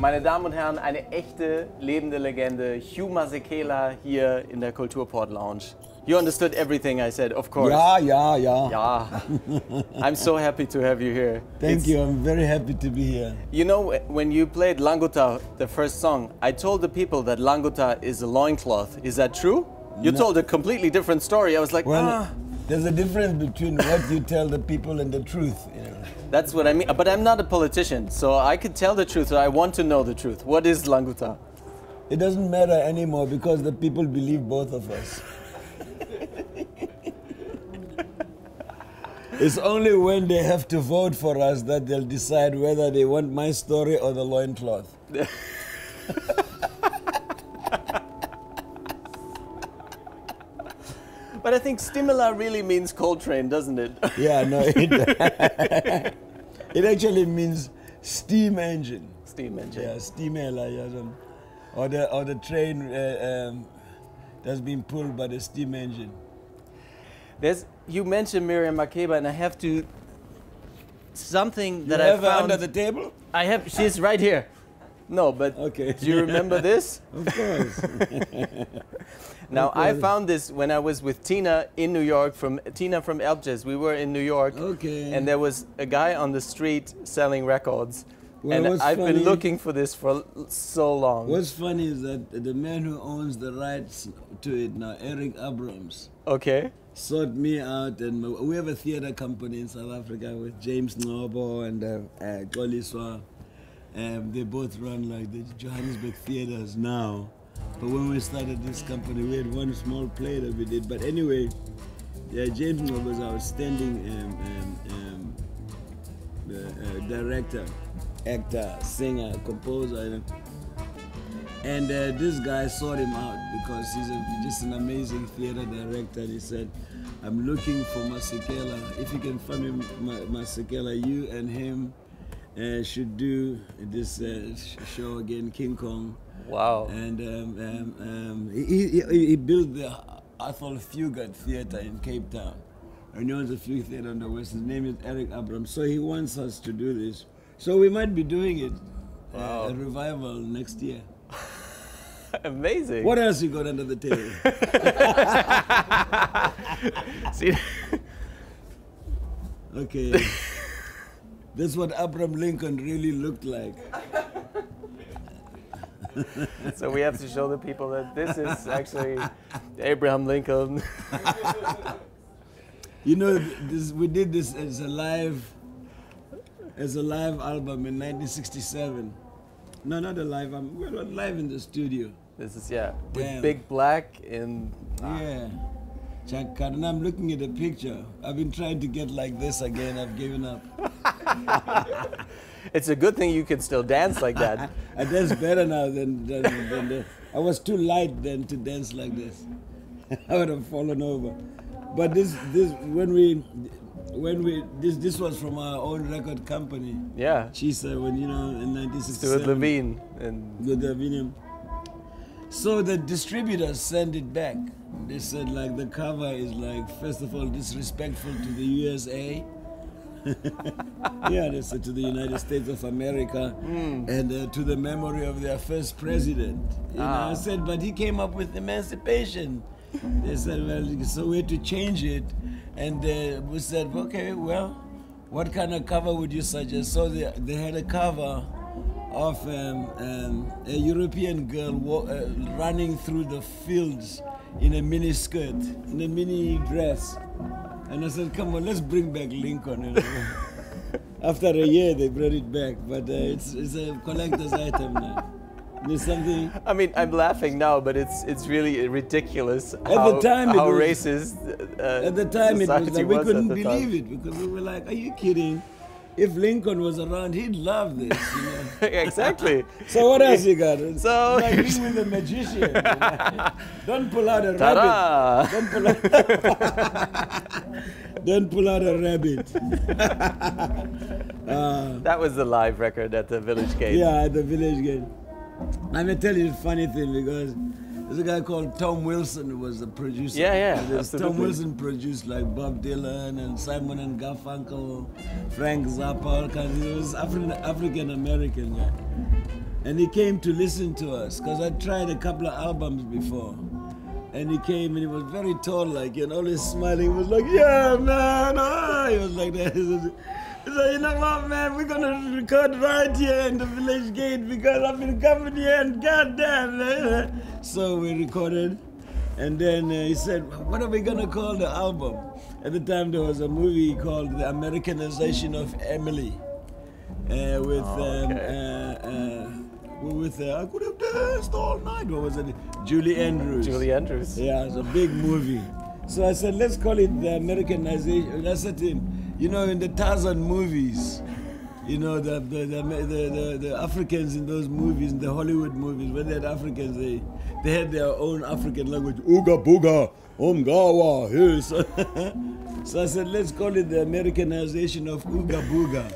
Meine Damen und Herren, eine echte, lebende Legende, Hugh Masekela hier in der Kulturport Lounge. You understood everything I said, of course. Yeah. Yeah. I'm so happy to have you here. Thank you, I'm very happy to be here. You know, when you played Languta, the first song, I told the people that Languta is a loincloth. Is that true? You told a completely different story. I was like, well, there's a difference between what you tell the people and the truth. You know? That's what I mean. But I'm not a politician, so I could tell the truth, or I want to know the truth. What is Languta? It doesn't matter anymore because the people believe both of us. It's only when they have to vote for us that they'll decide whether they want my story or the loincloth. But I think stimula really means Coltrane, doesn't it? Yeah, no, it actually means steam engine. Steam engine. Yeah, steamela, or the train that's been pulled by the steam engine. You mentioned Miriam Makeba, and I have to something that I found under the table. I have. She's right here. No, but okay. Do you remember this? Of course. Now I found this when I was with Tina in New York. Tina from ELBJAZZ. We were in New York. Okay. And there was a guy on the street selling records. Well, and I've been looking for this for so long. What's funny is that the man who owns the rights to it now, Eric Abrams, sought me out, and we have a theater company in South Africa with James Nobo and Xoliswa. They both run like the Johannesburg theaters now. But when we started this company, we had one small play that we did. But anyway, yeah, James Nobo was our outstanding director, actor, singer, composer. And this guy sought him out because he's just an amazing theater director. He said, I'm looking for Masekela. If you can find me Masekela, you and him should do this show again, King Kong. Wow. And he built the Athol Fugard Theater in Cape Town. And he owns a few theater on the west. His name is Eric Abrams. So he wants us to do this. So we might be doing it, a revival next year. Amazing. What else you got under the table? See? Okay. That's what Abraham Lincoln really looked like. So we have to show the people that this is actually Abraham Lincoln. You know, we did this as a live album in 1967. No, not a live album. We were live in the studio. This is, with Big Black and... Yeah. And I'm looking at the picture. I've been trying to get like this again. I've given up. It's a good thing you can still dance like that. I dance better now than I was too light then to dance like this. I would have fallen over. But this was from our own record company. Yeah. Chisa, when in 1967. Stuart Levine and Good Levine. So the distributors sent it back. They said like the cover is like, first of all, disrespectful to the USA. Yeah, they said to the United States of America and to the memory of their first president. You know, I said, but he came up with emancipation. They said, well, so we had to change it. And we said, okay, well, what kind of cover would you suggest? So they had a cover of a European girl running through the fields in a mini skirt, in a mini dress. And I said, come on, let's bring back Lincoln. After a year, they brought it back, but it's a collector's item now. There's something. I mean, I'm laughing now, but it's really ridiculous how racist. At the time, it was like we couldn't believe it because we were like, "Are you kidding? If Lincoln was around, he'd love this." You know? Exactly. So what else you got? So like being with a magician. You know? Don't pull out a Ta-da! rabbit. Don't pull out a rabbit. That was the live record at the Village Gate. Yeah, at the Village Gate. I'm gonna tell you a funny thing because there's a guy called Tom Wilson who was the producer. Yeah, Tom Wilson produced like Bob Dylan and Simon and Garfunkel, Frank Zappa, all kinds. He was African American guy. And he came to listen to us, because I tried a couple of albums before. And he came and he was very tall, like, and always smiling. He was like, yeah, man, ah. He was like that. He said, you know what, man, we're going to record right here in the village gate because I've been coming here and goddamn, man. So we recorded. And then he said, what are we going to call the album? At the time, there was a movie called The Americanization of Emily. With I could have danced all night. What was it? Julie Andrews. Julie Andrews. Yeah, it's a big movie. So I said, let's call it the Americanization. And I said to him, you know, in the Tarzan movies, you know, the Africans in those movies, in the Hollywood movies, when they had Africans, they had their own African language. Ooga booga, umgawa. So I said, let's call it the Americanization of Ooga booga.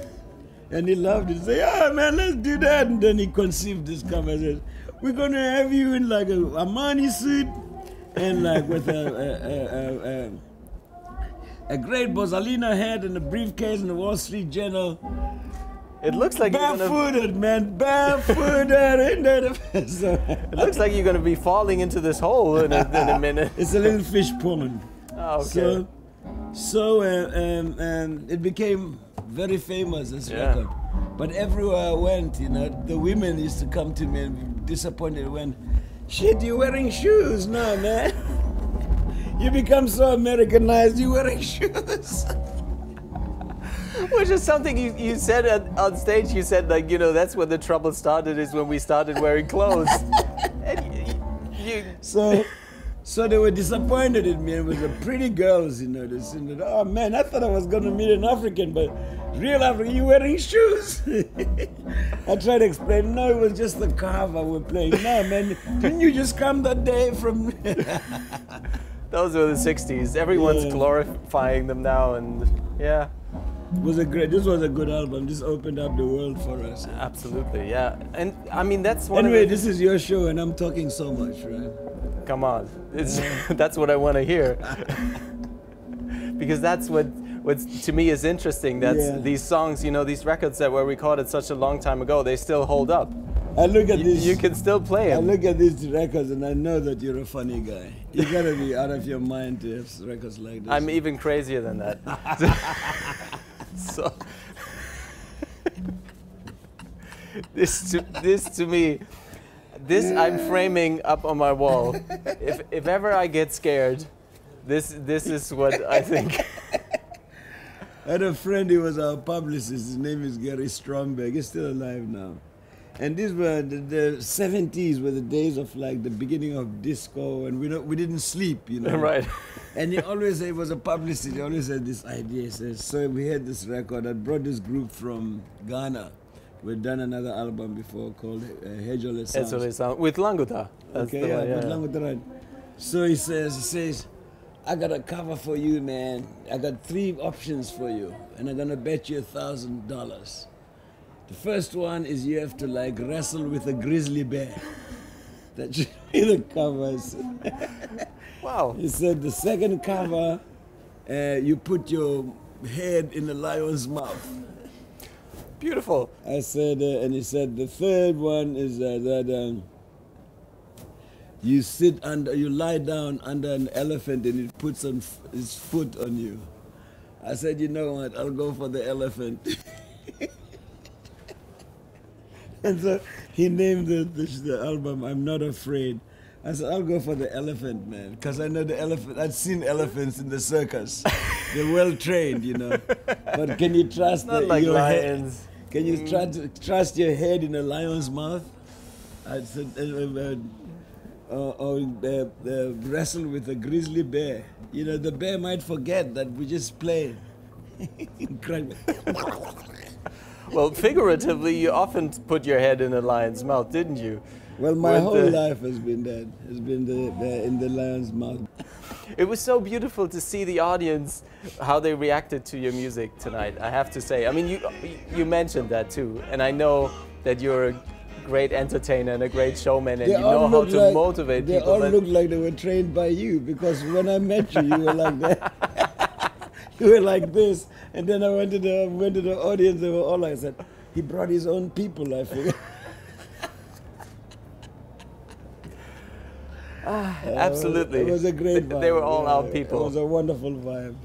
And he loved it. He said, yeah, man, let's do that. And then he conceived this conversation. We're going to have you in like a Armani suit and like with a great Borsalino hat and a briefcase and the Wall Street Journal. It looks like barefooted, man, barefooted. It looks like you're going to be falling into this hole in a minute. It's a little fish pond. Oh, okay. So it became very famous, this record. But everywhere I went, you know, the women used to come to me and be disappointed when, shit, you're wearing shoes now, man. You become so Americanized, you're wearing shoes. Which is something you said on stage. You said, like, you know, that's when the trouble started, is when we started wearing clothes. And So they were disappointed in me, and with the pretty girls, you know, they said, oh man, I thought I was going to meet an African, but real African, you wearing shoes? I tried to explain, no, it was just the cover we're playing. No, man, didn't you just come that day from... Those were the 60s. Everyone's glorifying them now, and yeah. This was a good album. This opened up the world for us. Absolutely, yeah. And I mean, that's one Anyway, this is your show, and I'm talking so much, right? Come on, that's what I want to hear. Because that's what to me is interesting. That's these songs, you know, these records that were recorded such a long time ago, they still hold up. I look at this. You can still play them. I look at these records and I know that you're a funny guy. You gotta be out of your mind to have records like this. I'm even crazier than that. So this to me, I'm framing up on my wall. If ever I get scared, this is what I think. I had a friend, he was our publicist. His name is Gary Stromberg. He's still alive now. And these were the 70s, were the days of like the beginning of disco, and we didn't sleep, you know. Right. And he always said, he was a publicist, he always had this idea. He says, so we had this record. I brought this group from Ghana. We'd done another album before called Herzenswärme. With Languta. Okay, with Languta, right. So he says, I got a cover for you, man. I got 3 options for you, and I'm gonna bet you $1,000. The first one is you have to like wrestle with a grizzly bear. That should be the covers. Wow. He said the second cover, you put your head in a lion's mouth. Beautiful. I said, and he said the third one is that you lie down under an elephant and it puts his foot on you. I said, you know what, I'll go for the elephant. And so he named the album I'm Not Afraid. I said, I'll go for the elephant, man, because I know the elephant. I've seen elephants in the circus. They're well trained, you know. But can you trust Not like lions? Can you trust your head in a lion's mouth? I said, wrestle with a grizzly bear. You know, the bear might forget that we just play. Well, figuratively, you often put your head in a lion's mouth, didn't you? Well, my whole life has been that. Has been in the lion's mouth. It was so beautiful to see the audience, how they reacted to your music tonight, I have to say. I mean, you mentioned that too, and I know that you're a great entertainer and a great showman, and you know how to motivate people. They all looked like they were trained by you, because when I met you, you were like that. You were like this, and then I went to the audience. They were all like, I said, he brought his own people. I figured. Absolutely. It was a great vibe. They were all our people. It was a wonderful vibe.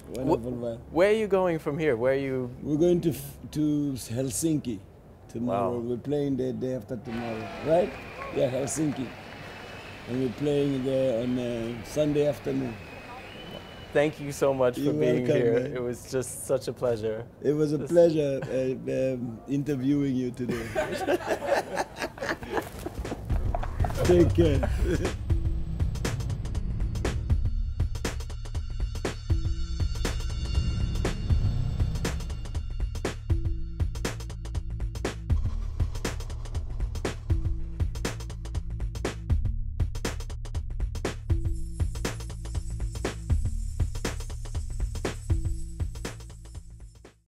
Wonderful vibe. Where are you going from here? Where are you? We're going to Helsinki tomorrow. Wow. We're playing there day after tomorrow, right? Yeah, Helsinki. And we're playing there on Sunday afternoon. Thank you so much for being welcome, here. man. It was just such a pleasure. It was a pleasure interviewing you today. Take care.